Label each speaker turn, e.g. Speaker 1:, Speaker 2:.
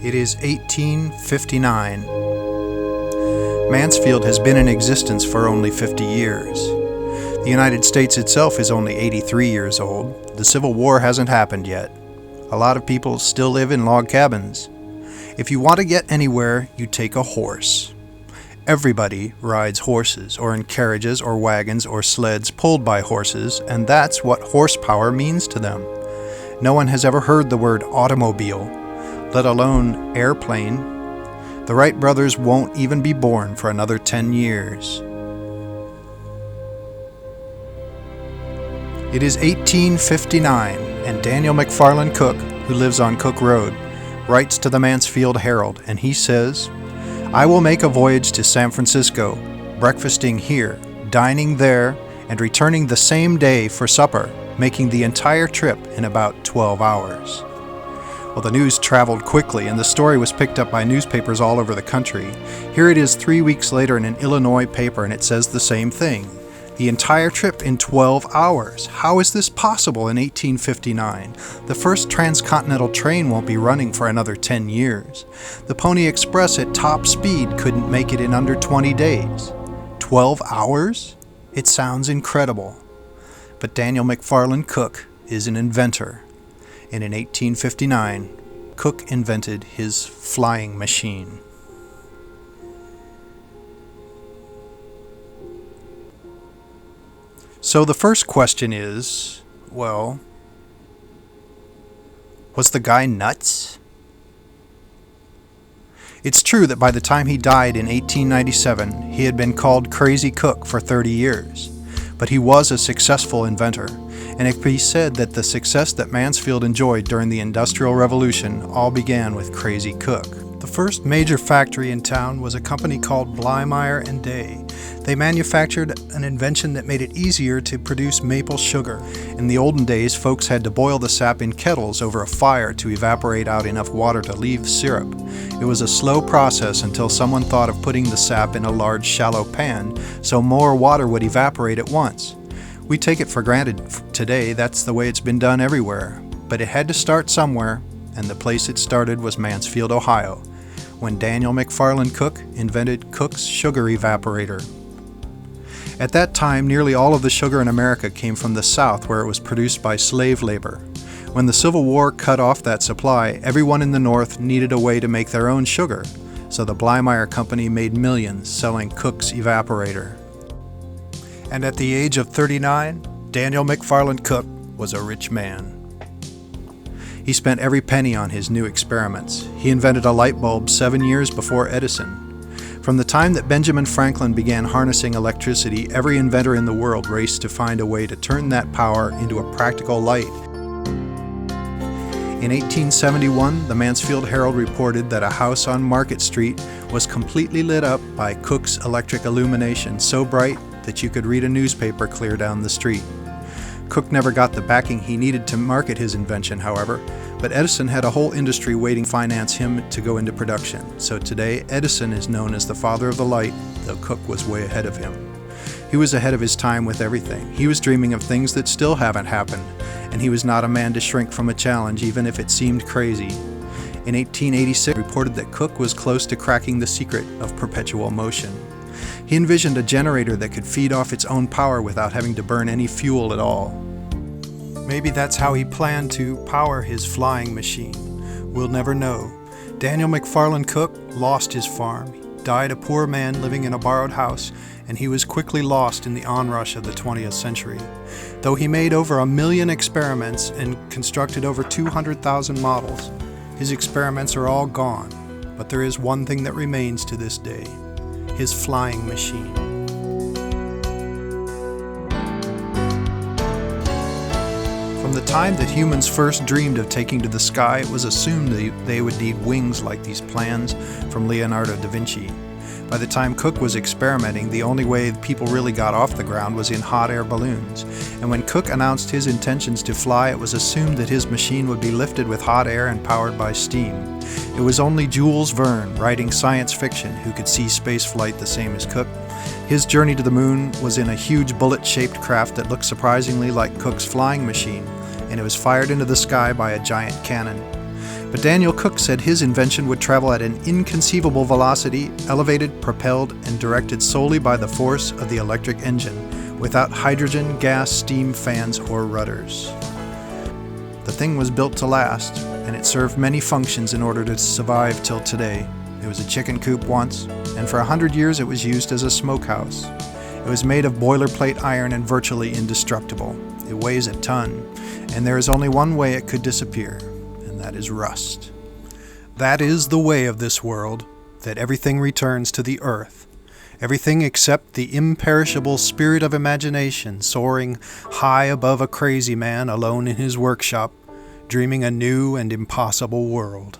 Speaker 1: It is 1859. Mansfield has been in existence for only 50 years. The United States itself is only 83 years old. The Civil War hasn't happened yet. A lot of people still live in log cabins. If you want to get anywhere, you take a horse. Everybody rides horses, or in carriages or wagons or sleds pulled by horses, and that's what horsepower means to them. No one has ever heard the word automobile, let alone airplane. The Wright brothers won't even be born for another 10 years. It is 1859, and Daniel McFarland Cook, who lives on Cook Road, writes to the Mansfield Herald, and he says, "I will make a voyage to San Francisco, breakfasting here, dining there, and returning the same day for supper, making the entire trip in about 12 hours. Well, the news traveled quickly, and the story was picked up by newspapers all over the country. Here it is 3 weeks later in an Illinois paper, and it says the same thing. The entire trip in 12 hours. How is this possible in 1859? The first transcontinental train won't be running for another 10 years. The Pony Express at top speed couldn't make it in under 20 days. 12 hours? It sounds incredible. But Daniel McFarland Cook is an inventor. And in 1859, Cook invented his flying machine. So the first question is, well, was the guy nuts? It's true that by the time he died in 1897, he had been called Crazy Cook for 30 years. But he was a successful inventor, and it can be said that the success that Mansfield enjoyed during the Industrial Revolution all began with Crazy Cook. The first major factory in town was a company called Blymeyer & Day. They manufactured an invention that made it easier to produce maple sugar. In the olden days, folks had to boil the sap in kettles over a fire to evaporate out enough water to leave syrup. It was a slow process until someone thought of putting the sap in a large shallow pan so more water would evaporate at once. We take it for granted today that's the way it's been done everywhere, but it had to start somewhere, and the place it started was Mansfield, Ohio, when Daniel McFarland Cook invented Cook's sugar evaporator. At that time, nearly all of the sugar in America came from the South, where it was produced by slave labor. When the Civil War cut off that supply, everyone in the North needed a way to make their own sugar, so the Blymeyer Company made millions selling Cook's evaporator. And at the age of 39, Daniel McFarland Cook was a rich man. He spent every penny on his new experiments. He invented a light bulb 7 years before Edison. From the time that Benjamin Franklin began harnessing electricity, every inventor in the world raced to find a way to turn that power into a practical light. In 1871, the Mansfield Herald reported that a house on Market Street was completely lit up by Cook's electric illumination, so bright that you could read a newspaper clear down the street. Cook never got the backing he needed to market his invention, however, but Edison had a whole industry waiting to finance him to go into production. So today, Edison is known as the father of the light, though Cook was way ahead of him. He was ahead of his time with everything. He was dreaming of things that still haven't happened, and he was not a man to shrink from a challenge, even if it seemed crazy. In 1886, reported that Cook was close to cracking the secret of perpetual motion. He envisioned a generator that could feed off its own power without having to burn any fuel at all. Maybe that's how he planned to power his flying machine. We'll never know. Daniel McFarland Cook lost his farm. He died a poor man living in a borrowed house, and he was quickly lost in the onrush of the 20th century. Though he made over 1 million experiments and constructed over 200,000 models, his experiments are all gone. But there is one thing that remains to this day: his flying machine. From the time that humans first dreamed of taking to the sky, it was assumed they would need wings like these plans from Leonardo da Vinci. By the time Cook was experimenting, the only way people really got off the ground was in hot air balloons. And when Cook announced his intentions to fly, it was assumed that his machine would be lifted with hot air and powered by steam. It was only Jules Verne, writing science fiction, who could see spaceflight the same as Cook. His journey to the moon was in a huge bullet-shaped craft that looked surprisingly like Cook's flying machine, and it was fired into the sky by a giant cannon. But Daniel Cook said his invention would travel at an inconceivable velocity, elevated, propelled, and directed solely by the force of the electric engine, without hydrogen, gas, steam, fans, or rudders. The thing was built to last, and it served many functions in order to survive till today. It was a chicken coop once, and for 100 years it was used as a smokehouse. It was made of boilerplate iron and virtually indestructible. It weighs a ton, and there is only one way it could disappear, and that is rust. That is the way of this world, that everything returns to the earth. Everything except the imperishable spirit of imagination soaring high above a crazy man alone in his workshop, dreaming a new and impossible world.